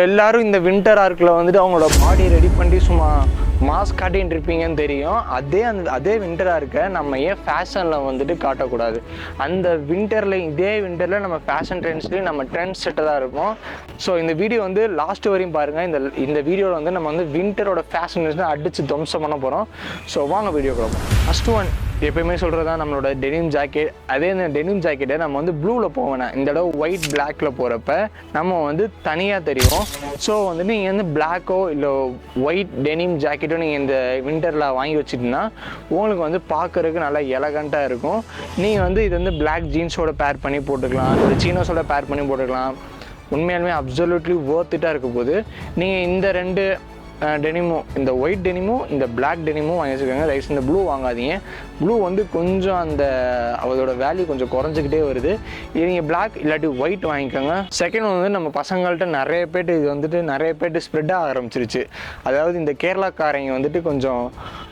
எல்லோரும் இந்த வின்டர் ஆர்க்கில் வந்துட்டு அவங்களோட பாடி ரெடி பண்ணி சும்மா மாஸ்க் காட்டின்னு இருப்பீங்கன்னு தெரியும். அதே வின்டராக இருக்க நம்ம ஏன் ஃபேஷனில் வந்துட்டு காட்டக்கூடாது? அந்த இதே வின்டரில் நம்ம ஃபேஷன் ட்ரெண்ட்ஸ்லேயும் நம்ம ட்ரெண்ட் செட்டராக இருப்போம். ஸோ இந்த வீடியோ வந்து லாஸ்ட் வரையும் பாருங்கள். இந்த வீடியோவில் வந்து நம்ம வந்து வின்டரோட ஃபேஷன் ட்ரெண்ட்ஸ் அடித்து துவம்சம் பண்ண போகிறோம். ஸோ வாங்க வீடியோ கொடுப்போம். ஃபஸ்ட் ஒன் எப்பயுமே சொல்கிறதா நம்மளோட டெனிம் ஜாக்கெட். அதே இந்த டெனிம் ஜாக்கெட்டை நம்ம வந்து ப்ளூவில் போவேன். இந்த தடவை ஒயிட் பிளாக்கில் போகிறப்ப நம்ம வந்து தனியாக தெரியும். ஸோ வந்துட்டு நீங்கள் வந்து பிளாக்கோ இல்லை ஒயிட் டெனிம் ஜாக்கெட்டோ நீங்கள் இந்த வின்டரில் வாங்கி வச்சிட்டிங்கன்னா உங்களுக்கு வந்து பார்க்குறதுக்கு நல்லா எலகண்ட்டாக இருக்கும். நீங்கள் வந்து இது வந்து பிளாக் ஜீன்ஸோட பேர் பண்ணி போட்டுக்கலாம், இல்லை சீனோஸோட பேர் பண்ணி போட்டுக்கலாம். உண்மையாலுமே அப்சல்யூட்லி ஒர்த்திட்டாக இருக்க போது நீங்கள் இந்த ரெண்டு டெனிமும், இந்த ஒயிட் டெனிமும் இந்த பிளாக் டெனிமும் வாங்கி வச்சுக்கோங்க. ரைஸ் இந்த ப்ளூ வாங்காதீங்க. ப்ளூ வந்து கொஞ்சம் அதோட வேல்யூ கொஞ்சம் குறைஞ்சிக்கிட்டே வருது. இது நீங்கள் பிளாக் இல்லாட்டி ஒயிட் வாங்கிக்கோங்க. செகண்ட் வந்து நம்ம பசங்கள்கிட்ட நிறைய பேர்ட்டு ஸ்ப்ரெட் ஆக ஆரம்பிச்சிருச்சு. அதாவது இந்த கேரளாக்காரங்க வந்துட்டு கொஞ்சம்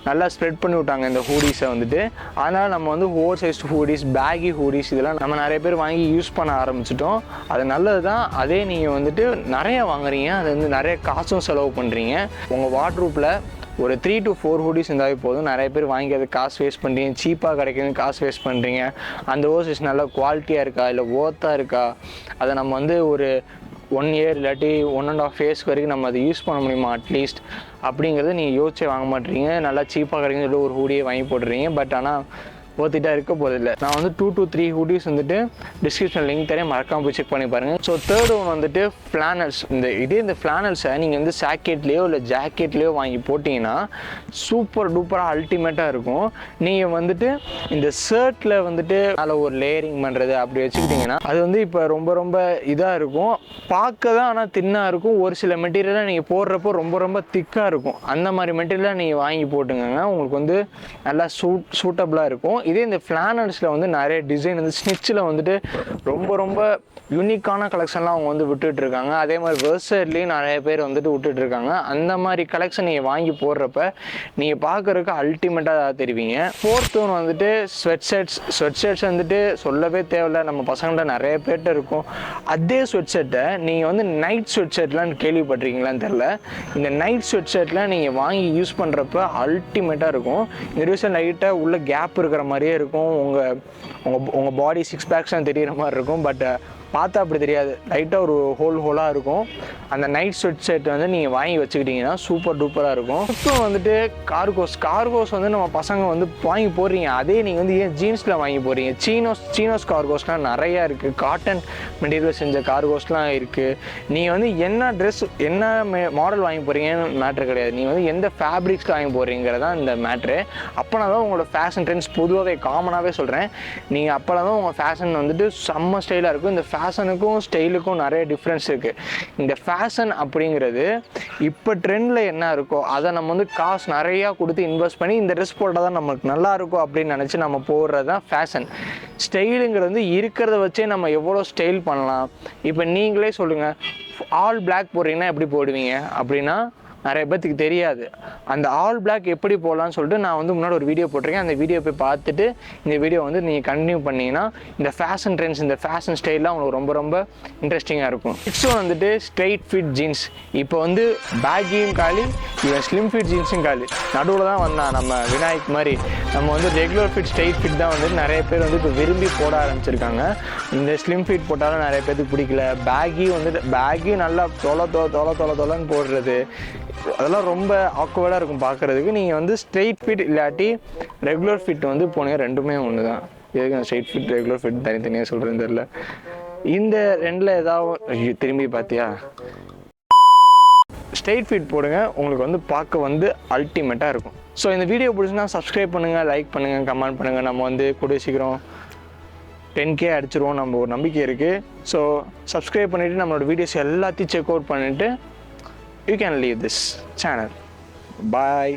நல்லா ஸ்ப்ரெட் பண்ணி விட்டாங்க இந்த ஹூடிஸை வந்துட்டு. அதனால் நம்ம வந்து over size hoodies, baggy hoodies இதெல்லாம் நம்ம நிறைய பேர் வாங்கி யூஸ் பண்ண ஆரம்பிச்சிட்டோம். அது நல்லது தான். அதே நீங்கள் வந்துட்டு நிறைய வாங்குறீங்க, அது வந்து நிறைய காசும் செலவு பண்ணுறீங்க. உங்கள் வார்ட்ரூப்பில் ஒரு 3 to 4 ஹூடிஸ் இருந்தாவே போதும். நிறைய பேர் வாங்கி அதை காசு வேஸ்ட் பண்ணுறீங்க, சீப்பாக கிடைக்குதுன்னு காசு வேஸ்ட் பண்ணுறீங்க. அந்த ஓவர்சைஸ் நல்லா குவாலிட்டியாக இருக்கா இல்லை ஒர்த்தாக இருக்கா, அதை நம்ம வந்து ஒரு 1 year இல்லாட்டி 1.5 years வரைக்கும் நம்ம அதை யூஸ் பண்ண முடியுமா அட்லீஸ்ட் அப்படிங்கிறத நீங்கள் யோசிச்சே வாங்க மாட்டீங்க. நல்லா சீப்பாக கிடைக்குன்னு சொல்லி ஒரு ஹூடியை வாங்கி போடுறீங்க. பட் ஆனால் ஒர்த்திட்டாக இருக்க போதில்லை. நான் வந்து 2 to 3 ஹூடிஸ் வந்துட்டு டிஸ்கிரிப்ஷன் லிங்க் தரேன், மறக்காமல் போய் செக் பண்ணி பாருங்கள். ஸோ தேர்ட் ஒன் வந்துட்டு ஃப்ளானல்ஸ். இந்த ஃப்ளானல்ஸை நீங்கள் வந்து சாக்கெட்லேயோ இல்லை ஜாக்கெட்லேயோ வாங்கி போட்டிங்கன்னா சூப்பர் டூப்பராக அல்டிமேட்டாக இருக்கும். நீங்கள் வந்துட்டு இந்த ஷர்ட்டில் வந்துட்டு அதில் ஒரு லேயரிங் பண்ணுறது அப்படி வச்சுக்கிட்டிங்கன்னா அது வந்து இப்போ ரொம்ப இதாக இருக்கும், பார்க்க தான். ஆனால் தின்னாக இருக்கும். ஒரு சில மெட்டீரியலாக நீங்கள் போடுறப்போ ரொம்ப திக்காக இருக்கும். அந்த மாதிரி மெட்டீரியலாக நீங்கள் வாங்கி போட்டுங்க, உங்களுக்கு வந்து நல்லா சூட்டபுளாக இருக்கும். இதே இந்த ஃப்ளானல்ஸில் வந்து நிறைய டிசைன் வந்து ஸ்னிச்சில் வந்துட்டு ரொம்ப யூனிக்கான கலெக்ஷன்லாம் அவங்க வந்து விட்டுட்ருக்காங்க. அதே மாதிரி வெர்சைட்லேயும் நிறைய பேர் வந்துட்டு விட்டுட்ருக்காங்க. அந்த மாதிரி கலெக்ஷன் நீங்கள் வாங்கி போடுறப்ப நீங்கள் பார்க்குறதுக்கு அல்டிமேட்டாக தெரிவிங்க. ஃபோர்த் ஒன் வந்துட்டு ஸ்வெட் ஷர்ட்ஸ் வந்துட்டு சொல்லவே தேவையில்லை, நம்ம பசங்கள்ட்ட நிறைய பேர்கிட்ட இருக்கும். அதே ஸ்வெட் ஷர்ட்டை நீங்கள் வந்து நைட் ஸ்வெட் ஷர்ட்லாம் கேள்விப்பட்டிருக்கீங்களான்னு தெரில. இந்த நைட் ஸ்வெட் ஷர்ட்லாம் நீங்கள் வாங்கி யூஸ் பண்ணுறப்ப அல்டிமேட்டாக இருக்கும். இந்த ரீசன் லைட்டாக உள்ள கேப் இருக்கிற மாதிரியே இருக்கும். உங்கள் பாடி 6 பேக்ஸ்லாம் தெரிகிற மாதிரி இருக்கும். பட் பார்த்தா அப்படி தெரியாது, லைட்டாக ஒரு ஹோலாக இருக்கும். அந்த நைட் ஸ்வெட் ஷர்ட் வந்து நீங்கள் வாங்கி வச்சுக்கிட்டிங்கன்னா சூப்பர் டூப்பராக இருக்கும். இப்போ வந்துட்டு கார்கோஸ் வந்து நம்ம பசங்க வந்து வாங்கி போடுறீங்க. அதே நீங்கள் வந்து ஏன் ஜீன்ஸில் வாங்கி போடுறீங்க? சீனோஸ் கார்கோஸ்லாம் நிறையா இருக்குது. காட்டன் மெட்டீரியல் செஞ்ச கார்கோஸ்லாம் இருக்குது. நீங்கள் வந்து என்ன ட்ரெஸ் என்ன மாடல் வாங்கி போகிறீங்கன்னு மேட்ரு கிடையாது, நீங்கள் வந்து எந்த ஃபேப்ரிக்ஸில் வாங்கி போடுறீங்கிறது தான் இந்த மேட்ரு. அப்போனா தான் உங்களோட ஃபேஷன் ட்ரெண்ட்ஸ் பொதுவாகவே காமனாகவே சொல்கிறேன், நீங்கள் அப்போனா தான் உங்கள் ஃபேஷன் வந்துட்டு செம்ம ஸ்டைலாக இருக்கும். இந்த ஃபேஷனுக்கும் ஸ்டைலுக்கும் நிறைய டிஃப்ரென்ஸ் இருக்குது. இந்த ஃபேஷன் அப்படிங்கிறது இப்போ ட்ரெண்டில் என்ன இருக்கோ அதை நம்ம வந்து காசு நிறையா கொடுத்து இன்வெஸ்ட் பண்ணி இந்த ட்ரெஸ் போட்டால் தான் நமக்கு நல்லா இருக்கும் அப்படின்னு நினச்சி நம்ம போடுறது தான் ஃபேஷன். ஸ்டைலுங்கிறது வந்து இருக்கிறத வச்சே நம்ம எவ்வளோ ஸ்டைல் பண்ணலாம். இப்போ நீங்களே சொல்லுங்கள், ஆல் பிளாக் போடுறீங்கன்னா எப்படி போடுவீங்க அப்படின்னா நிறைய பேர்த்துக்கு தெரியாது. அந்த ஆல் பிளாக் எப்படி போடலான்னு சொல்லிட்டு நான் வந்து முன்னாடி ஒரு வீடியோ போட்டிருக்கேன். அந்த வீடியோ போய் பார்த்துட்டு இந்த வீடியோ வந்து நீங்கள் கண்டினியூ பண்ணிங்கன்னா இந்த ஃபேஷன் ட்ரெண்ட்ஸ், இந்த ஃபேஷன் ஸ்டைல்லாம் உங்களுக்கு ரொம்ப இன்ட்ரெஸ்டிங்காக இருக்கும். நெக்ஸ்ட் வந்துட்டு ஸ்ட்ரெயிட் ஃபிட் ஜீன்ஸ். இப்போ வந்து பேக்கியும் காலி, இவன் ஸ்லிம் ஃபிட் ஜீன்ஸும் காலி. நடுவில் தான் வந்தான் நம்ம விநாயக் மாதிரி. நம்ம வந்து ரெகுலர் ஃபிட், ஸ்ட்ரெயிட் ஃபிட் தான் வந்து நிறைய பேர் வந்து இப்போ விரும்பி போட ஆரம்பிச்சிருக்காங்க. இந்த ஸ்லிம் ஃபிட் போட்டாலும் நிறைய பேருக்கு பிடிக்கல. பேக்கி நல்லா தொலைன்னு போடுறது அதெல்லாம் ரொம்ப ஆக்வர்டாக இருக்கும் பார்க்குறதுக்கு. நீங்கள் வந்து ஸ்ட்ரெயிட் ஃபிட் இல்லாட்டி ரெகுலர் ஃபிட் வந்து போனீங்க, ரெண்டுமே ஒன்று தான். எதுக்கு நான் ஸ்ட்ரெயிட் ஃபிட் ரெகுலர் ஃபிட் தனித்தனியாக சொல்கிறேன்னு தெரியல. இந்த ரெண்டில் ஏதாவது திரும்பி பார்த்தியா, ஸ்ட்ரெயிட் ஃபிட் போடுங்க, உங்களுக்கு வந்து பார்க்க வந்து அல்டிமேட்டாக இருக்கும். ஸோ இந்த வீடியோ பிடிச்சுன்னா சப்ஸ்கிரைப் பண்ணுங்கள், லைக் பண்ணுங்கள், கமெண்ட் பண்ணுங்கள். நம்ம வந்து கூடிய சீக்கிரம் 10K அடிச்சிருவோம், நம்ம ஒரு நம்பிக்கை இருக்குது. ஸோ சப்ஸ்கிரைப் பண்ணிவிட்டு நம்மளோட வீடியோஸ் எல்லாத்தையும் செக் அவுட் பண்ணிவிட்டு you can leave this channel. Bye.